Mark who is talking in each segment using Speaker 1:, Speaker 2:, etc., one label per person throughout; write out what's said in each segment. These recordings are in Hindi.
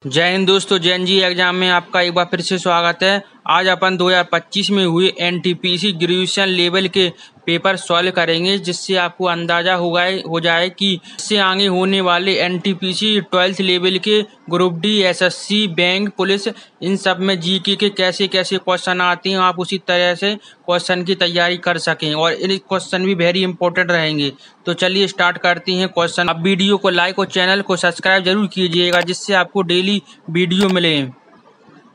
Speaker 1: जय हिंद दोस्तों, जैन जी एग्जाम में आपका एक बार फिर से स्वागत है। आज अपन 2025 में हुए एनटीपीसी ग्रेजुएशन लेवल के पेपर सॉल्व करेंगे, जिससे आपको अंदाजा हो जाए कि इससे आगे होने वाले एनटीपीसी 12th लेवल के group D, SSC, bank, police, इन सब में जीके के कैसे कैसे क्वेश्चन आते हैं, आप उसी तरह से क्वेश्चन की तैयारी कर सकें। और इन क्वेश्चन भी वेरी इंपॉर्टेंट रहेंगे। तो चलिए स्टार्ट करते हैं क्वेश्चन। अब वीडियो को लाइक और चैनल को सब्सक्राइब जरूर कीजिएगा, जिससे आपको डेली वीडियो मिले।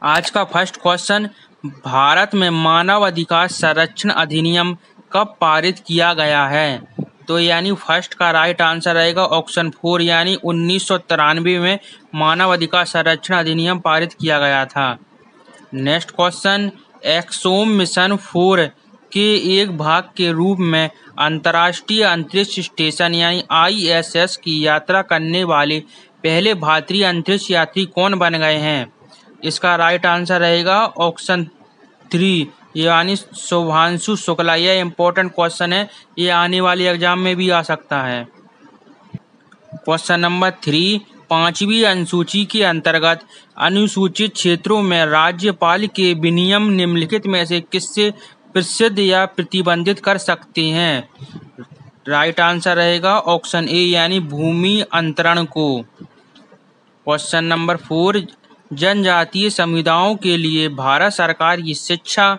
Speaker 1: आज का फर्स्ट क्वेश्चन, भारत में मानव अधिकार संरक्षण अधिनियम कब पारित किया गया है? तो यानी फर्स्ट का राइट आंसर रहेगा ऑप्शन 4, यानी 1993 में मानव अधिकार संरक्षण अधिनियम पारित किया गया था। नेक्स्ट क्वेश्चन, एक्सोम मिशन 4 के एक भाग के रूप में अंतर्राष्ट्रीय अंतरिक्ष स्टेशन यानी आईएसएस की यात्रा करने वाले पहले भारतीय अंतरिक्ष यात्री कौन बन गए हैं? इसका राइट आंसर रहेगा ऑप्शन 3, यानी शुभांशु शुक्ला। यह इंपॉर्टेंट क्वेश्चन है, ये आने वाले एग्जाम में भी आ सकता है। क्वेश्चन नंबर 3, 5वीं अनुसूची के अंतर्गत अनुसूचित क्षेत्रों में राज्यपाल के विनियम निम्नलिखित में से किससे प्रसिद्ध या प्रतिबंधित कर सकते हैं? राइट आंसर रहेगा ऑप्शन ए, यानी भूमि अंतरण को। क्वेश्चन नंबर 4, जनजातीय समुदायों के लिए भारत सरकार की शिक्षा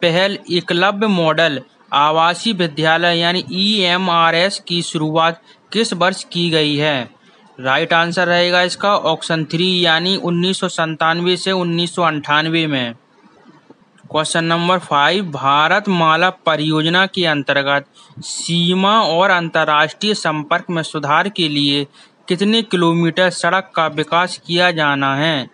Speaker 1: पहल एकलव्य मॉडल आवासीय विद्यालय यानी EMRS की शुरुआत किस वर्ष की गई है? राइट आंसर रहेगा इसका ऑप्शन 3, यानी 1997 से 1998 में। क्वेश्चन नंबर 5, भारत माला परियोजना के अंतर्गत सीमा और अंतर्राष्ट्रीय संपर्क में सुधार के लिए कितने किलोमीटर सड़क का विकास किया जाना है?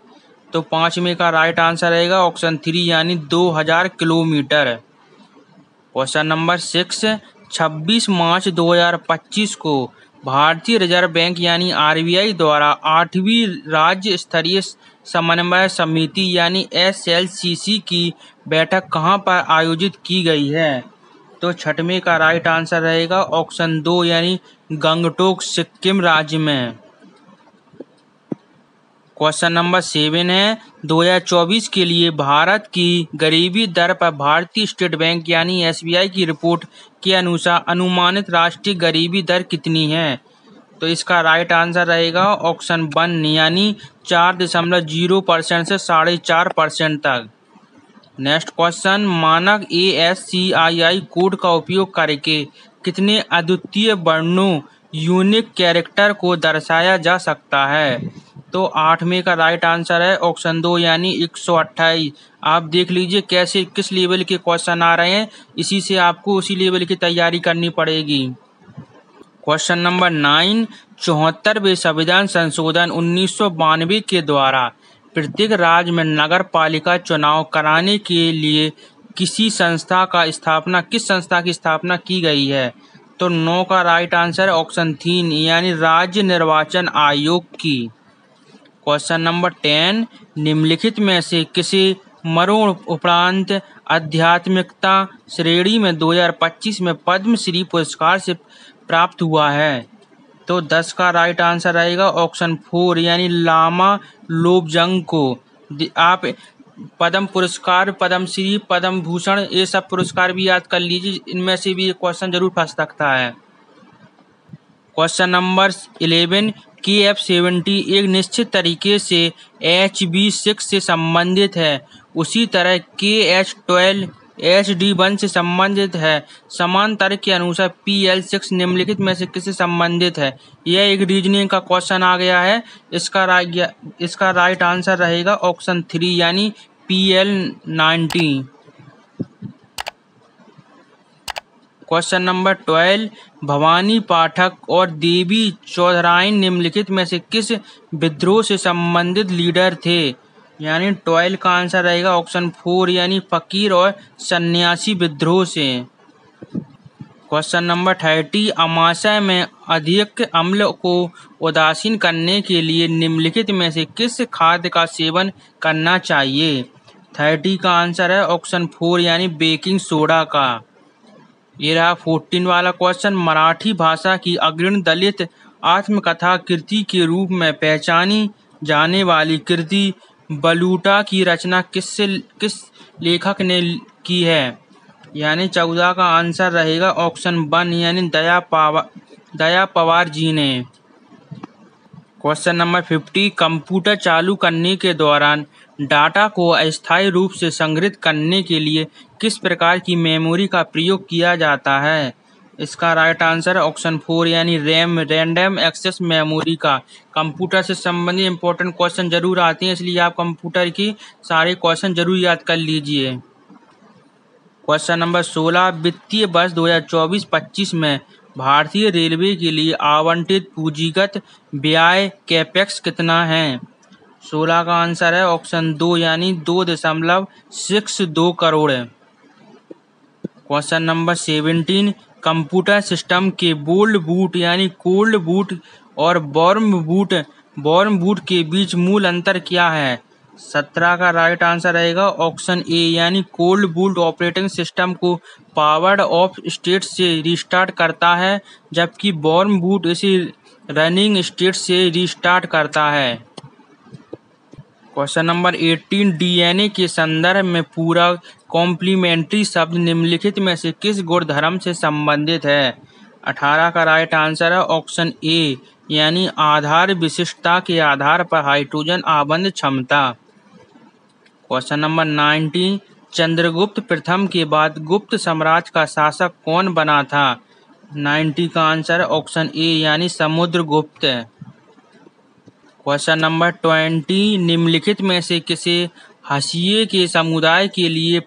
Speaker 1: तो 5 में का राइट आंसर रहेगा ऑप्शन 3, यानी 2000 किलोमीटर। क्वेश्चन नंबर 6, 26 मार्च 2025 को भारतीय रिजर्व बैंक यानी RBI द्वारा 8वीं राज्य स्तरीय समन्वय समिति यानी SLCC की बैठक कहाँ पर आयोजित की गई है? तो 6वें का राइट आंसर रहेगा ऑप्शन 2, यानी गंगटोक सिक्किम राज्य में। क्वेश्चन नंबर 7 है, 2024 के लिए भारत की गरीबी दर पर भारतीय स्टेट बैंक यानी SBI की रिपोर्ट के अनुसार अनुमानित राष्ट्रीय गरीबी दर कितनी है? तो इसका राइट आंसर रहेगा ऑप्शन 1, यानी 4.0% से 4.5% तक। नेक्स्ट क्वेश्चन, मानक ASCII कोड का उपयोग करके कितने अद्वितीय वर्णों यूनिक कैरेक्टर को दर्शाया जा सकता है? तो 8वें का राइट आंसर है ऑप्शन 2, यानी 128। आप देख लीजिए कैसे किस लेवल के क्वेश्चन आ रहे हैं, इसी से आपको उसी लेवल की तैयारी करनी पड़ेगी। क्वेश्चन नंबर 9, 74वें संविधान संशोधन 1992 के द्वारा प्रत्येक राज्य में नगर पालिका चुनाव कराने के लिए किस संस्था की स्थापना की गई है? तो 9 का राइट आंसर ऑप्शन 3, यानी राज्य निर्वाचन आयोग की। क्वेश्चन नंबर 10, निम्नलिखित में से किसे मरणों उपरांत आध्यात्मिकता श्रेणी में 2025 में पद्मश्री पुरस्कार से प्राप्त हुआ है? तो 10 का राइट आंसर रहेगा ऑप्शन 4, यानी लामा लोबजंग को। आप पद्म पुरस्कार, पद्मश्री, पद्म भूषण, ये सब पुरस्कार भी याद कर लीजिए, इनमें से भी एक क्वेश्चन जरूर फंस सकता है। क्वेश्चन नंबर 11, KF-70 एक निश्चित तरीके से HB6 से संबंधित है, उसी तरह KH-12 HD1 से संबंधित है। समान तर्क के अनुसार PL6 निम्नलिखित में से किससे संबंधित है? यह एक रीजनिंग का क्वेश्चन आ गया है। इसका राइट आंसर रहेगा ऑप्शन 3, यानी PL90। क्वेश्चन नंबर 12, भवानी पाठक और देवी चौधराइन निम्नलिखित में से किस विद्रोह से संबंधित लीडर थे? यानी 12 का आंसर रहेगा ऑप्शन 4, यानी फकीर और सन्यासी विद्रोह से। क्वेश्चन नंबर 30, अमाशय में अधिक अम्ल को उदासीन करने के लिए निम्नलिखित में से किस खाद्य का सेवन करना चाहिए? 30 का आंसर है ऑप्शन 4, यानी बेकिंग सोडा का। ये रहा 14 वाला क्वेश्चन, मराठी भाषा की अग्रणी दलित आत्मकथा कृति के रूप में पहचानी जाने वाली कृति बलूटा की रचना किस लेखक ने की है? यानी 14 का आंसर रहेगा ऑप्शन 1 यानी दया पवार जी ने। क्वेश्चन नंबर 50, कंप्यूटर चालू करने के दौरान डाटा को अस्थायी रूप से संग्रहित करने के लिए किस प्रकार की मेमोरी का प्रयोग किया जाता है? इसका राइट आंसर है ऑप्शन 4 यानी रैम, रैंडम एक्सेस मेमोरी का। कंप्यूटर से संबंधित इंपॉर्टेंट क्वेश्चन जरूर आते हैं, इसलिए आप कंप्यूटर की सारे क्वेश्चन जरूर याद कर लीजिए। क्वेश्चन नंबर 16, वित्तीय वर्ष 2024-25 में भारतीय रेलवे के लिए आवंटित पूंजीगत व्यय कैपेक्स कितना है? 16 का आंसर है ऑप्शन 2 यानी 2.62 crore. Question number 17, computer system के बोल्ड बूट यानी कोल्ड बूट और वार्म बूट के बीच मूल अंतर क्या है? 17 का राइट आंसर रहेगा ऑप्शन ए यानी कोल्ड बूट ऑपरेटिंग सिस्टम को पावर्ड ऑफ स्टेट से रिस्टार्ट करता है, जबकि वार्म बूट इसे रनिंग स्टेट से रिस्टार्ट करता है। क्वेश्चन नंबर 18, डीएनए के संदर्भ में पूरक कॉम्प्लीमेंट्री शब्द निम्नलिखित में से किस गुणधर्म से संबंधित है? 18 का राइट आंसर है ऑप्शन ए यानी आधार विशिष्टता के आधार पर हाइड्रोजन आबंध क्षमता। क्वेश्चन नंबर 19, चंद्रगुप्त प्रथम के बाद गुप्त साम्राज्य का शासक कौन बना था? 90 का आंसर है ऑप्शन ए यानी समुद्रगुप्त। क्वेश्चन नंबर 20, निम्नलिखित में से किसे हाशिए के समुदाय के लिए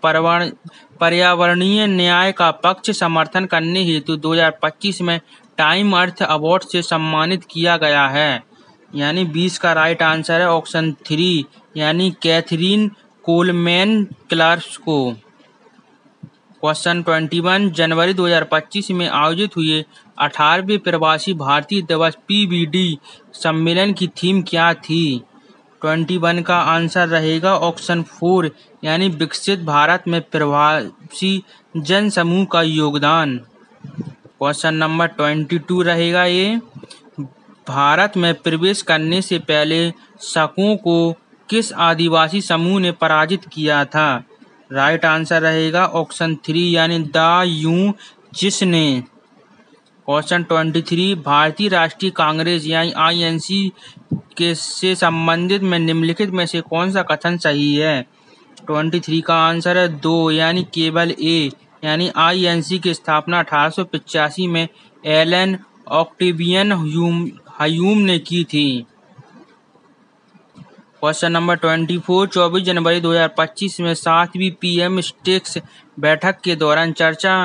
Speaker 1: पर्यावरणीय न्याय का पक्ष समर्थन करने हेतु 2025 में टाइम अर्थ अवार्ड से सम्मानित किया गया है? यानी 20 का राइट आंसर है ऑप्शन 3 यानी कैथरीन कोलमैन क्लार्क को। क्वेश्चन 21, जनवरी 2025 में आयोजित हुए 18वें प्रवासी भारतीय दिवस PVD सम्मेलन की थीम क्या थी? 21 का आंसर रहेगा ऑप्शन 4 यानी विकसित भारत में प्रवासी जन समूह का योगदान। क्वेश्चन नंबर 22 रहेगा ये, भारत में प्रवेश करने से पहले शकों को किस आदिवासी समूह ने पराजित किया था? राइट आंसर रहेगा ऑप्शन 3 यानी द यू जिसने। क्वेश्चन 23, भारतीय राष्ट्रीय कांग्रेस यानी INC के से संबंधित में निम्नलिखित में से कौन सा कथन सही है? 23 का आंसर है 2 यानी केवल ए यानी INC की स्थापना 1885 में एलन ऑक्टेवियन ह्यूम ने की थी। क्वेश्चन नंबर 24, 24 जनवरी 2025 में 7वीं PM स्टेक्स बैठक के दौरान चर्चा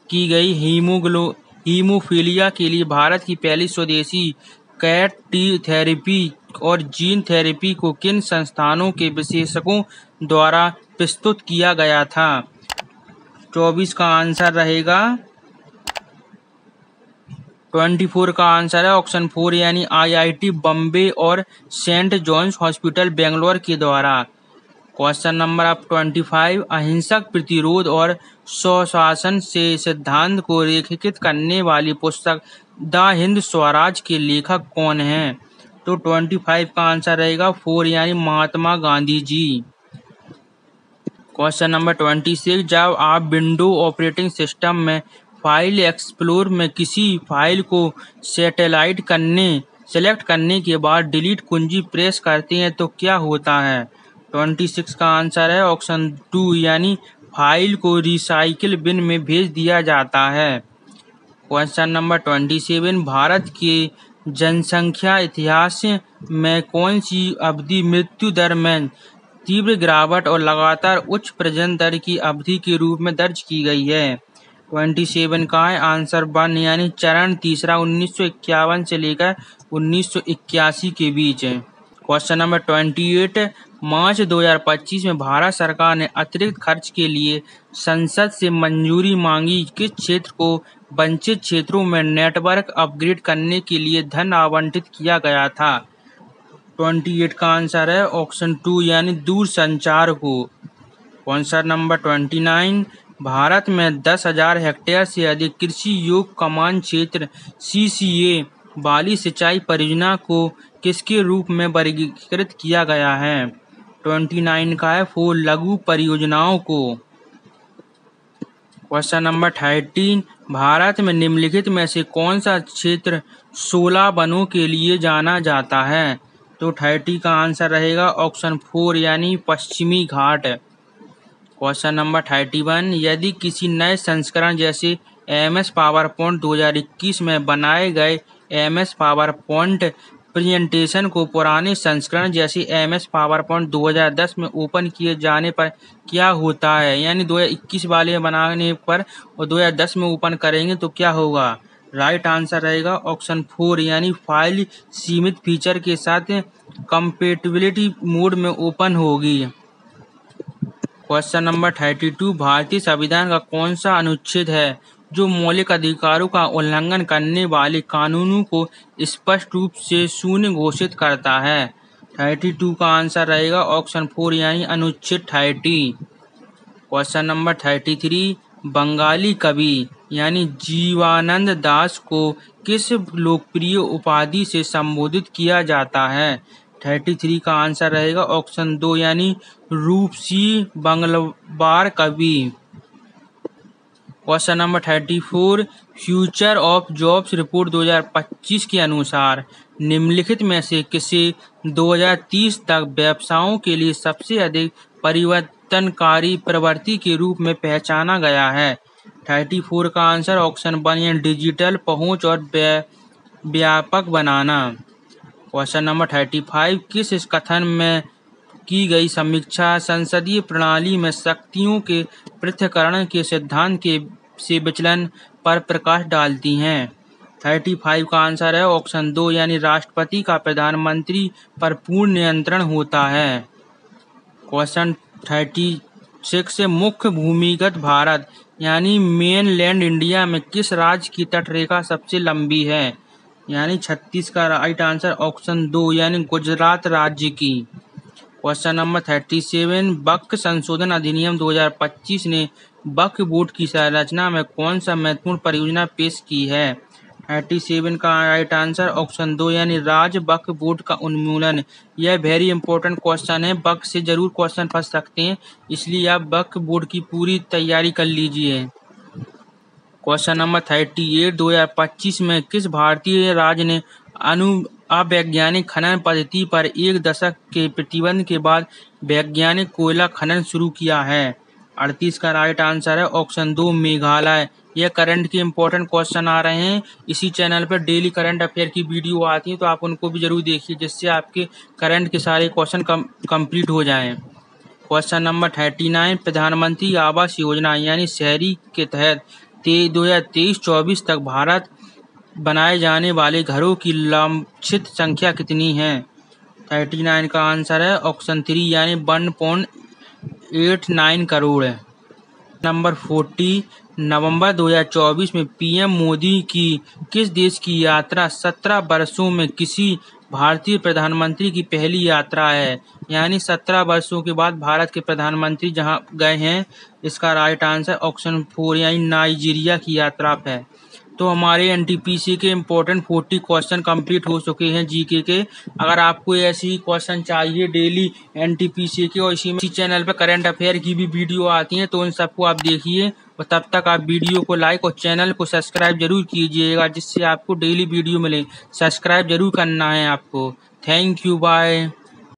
Speaker 1: की गई हीमोफीलिया के लिए भारत की पहली स्वदेशी कैट टी थेरेपी और जीन थेरेपी को किन संस्थानों के विशेषज्ञों द्वारा प्रस्तुत किया गया था? 24 का आंसर रहेगा 24 का आंसर है ऑप्शन 4 यानी IIT बम्बे और सेंट जॉन्स हॉस्पिटल बेंगलोर के द्वारा। क्वेश्चन नंबर अब 25, अहिंसक प्रतिरोध और स्वशासन से सिद्धांत को रेखांकित करने वाली पुस्तक द हिंद स्वराज के लेखक कौन हैं? तो 25 का आंसर रहेगा 4 यानी महात्मा गांधी जी। क्वेश्चन नंबर 26, जब आप विंडो ऑपरेटिंग सिस्टम में फाइल एक्सप्लोर में किसी फाइल को सेलेक्ट करने के बाद डिलीट कुंजी प्रेस करते हैं तो क्या होता है? 26 का आंसर है ऑप्शन 2 यानी फाइल को रिसाइकिल बिन में भेज दिया जाता है। क्वेश्चन नंबर 27, भारत के जनसंख्या इतिहास में कौन सी अवधि मृत्यु दर में तीव्र गिरावट और लगातार उच्च प्रजनन दर की अवधि के रूप में दर्ज की गई है? 27 का है आंसर 1 यानी चरण तीसरा 1951 से लेकर 1981 के बीच। क्वेश्चन नंबर 28, मार्च 2025 में भारत सरकार ने अतिरिक्त खर्च के लिए संसद से मंजूरी मांगी, किस क्षेत्र को वंचित क्षेत्रों में नेटवर्क अपग्रेड करने के लिए धन आवंटित किया गया था? 28 का आंसर है ऑप्शन 2 यानी दूरसंचार को। क्वेश्चन नंबर 29, भारत में 10,000 हेक्टेयर से अधिक कृषि योग्य कमान क्षेत्र CCA वाली सिंचाई परियोजना को किसके रूप में वर्गीकृत किया गया है? 29 का है फॉर लघु परियोजनाओं को। क्वेश्चन नंबर 13, भारत में निम्नलिखित में से कौन सा क्षेत्र 16 वनों के लिए जाना जाता है? तो 30 का आंसर रहेगा ऑप्शन 4 यानी पश्चिमी घाट। क्वेश्चन नंबर 31, यदि किसी नए संस्करण जैसे MS पावरपॉइंट 2021 में बनाए गए MS पावरपॉइंट प्रेजेंटेशन को पुराने संस्करण जैसे MS पावरपॉइंट 2010 में ओपन किए जाने पर क्या होता है? यानी 2021 वाले बनाने पर और 2010 में ओपन करेंगे तो क्या होगा? राइट आंसर रहेगा ऑप्शन 4 यानी फाइल सीमित फीचर के साथ कंपैटिबिलिटी मोड में ओपन होगी। क्वेश्चन नंबर 32, भारतीय संविधान का कौन सा अनुच्छेद है जो मौलिक अधिकारों का उल्लंघन करने वाले कानूनों को स्पष्ट रूप से शून्य घोषित करता है? 32 का आंसर रहेगा ऑप्शन 4 यानी अनुच्छेद 30। क्वेश्चन नंबर 33, बंगाली कवि यानी जीवानंद दास को किस लोकप्रिय उपाधि से संबोधित किया जाता है? 33 का आंसर रहेगा ऑप्शन 2 यानी रूपसी बंगलवार कवि। Question number 34, future of jobs report 2025 के अनुसार निम्नलिखित में से किसे 2030 तक व्यवसायों के लिए सबसे अधिक परिवर्तनकारी प्रवृत्ति के रूप में पहचाना गया है? 34 का आंसर ऑप्शन 1 यानी डिजिटल पहुंच और व्यापक बनाना। क्वेश्चन नंबर 35, किस कथन में की गई समीक्षा संसदीय प्रणाली में शक्तियों के पृथक्करण के सिद्धांत से विचलन पर प्रकाश डालती हैं? 35 का आंसर है ऑप्शन 2 यानी राष्ट्रपति का प्रधानमंत्री पर पूर्ण नियंत्रण होता है। क्वेश्चन 36, मुख्य भूमिगत भारत यानी मेनलैंड इंडिया में किस राज्य की तटरेखा सबसे लंबी है? यानी 36 का राइट आंसर ऑप्शन 2 यानी गुजरात राज्य की। क्वेश्चन नंबर 37, वक्फ संशोधन अधिनियम 2025 ने वक्फ बोर्ड की संरचना में कौन सा महत्वपूर्ण परियोजना पेश की है? 37 का राइट आंसर ऑप्शन 2 यानी राज्य वक्फ बोर्ड का उन्मूलन। यह वेरी इंपॉर्टेंट क्वेश्चन है, वक्फ से जरूर क्वेश्चन फंस सकते हैं, इसलिए आप वक्फ बोर्ड की पूरी तैयारी कर लीजिए। क्वेश्चन नंबर 38, 2025 में किस भारतीय राज्य ने अवैज्ञानिक खनन पद्धति पर 1 दशक के प्रतिबंध के बाद वैज्ञानिक कोयला खनन शुरू किया है? 38 का राइट आंसर है ऑप्शन 2 मेघालय। यह करंट के इंपॉर्टेंट क्वेश्चन आ रहे हैं, इसी चैनल पर डेली करंट अफेयर की वीडियो आती है, तो आप उनको भी जरूर देखिए जिससे आपके करंट के सारे क्वेश्चन कंप्लीट हो जाएं। क्वेश्चन नंबर 39, प्रधानमंत्री आवास योजना यानी शहरी के तहत 2023-24 तक भारत बनाए जाने वाले घरों की लक्षित संख्या कितनी है? 39 का आंसर है ऑप्शन 3 यानी 1.89 करोड़। नंबर 40, नवंबर 2024 में PM मोदी की किस देश की यात्रा 17 वर्षों में किसी भारतीय प्रधानमंत्री की पहली यात्रा है? यानी 17 वर्षों के बाद भारत के प्रधानमंत्री जहां गए हैं, इसका राइट आंसर ऑप्शन 4 यानी नाइजीरिया की यात्रा पे। तो हमारे NTPC के इम्पोर्टेंट 40 क्वेश्चन कंप्लीट हो चुके हैं GK के। अगर आपको ऐसी क्वेश्चन चाहिए डेली NTPC के और इसी चैनल पर करंट अफेयर की भी वीडियो आती हैं, तो उन सबको आप देखिए और तब तक आप वीडियो को लाइक और चैनल को सब्सक्राइब जरूर कीजिएगा जिससे आपको डेली वीडियो मिले। सब्सक्राइब जरूर करना है आपको। Thank you, bye.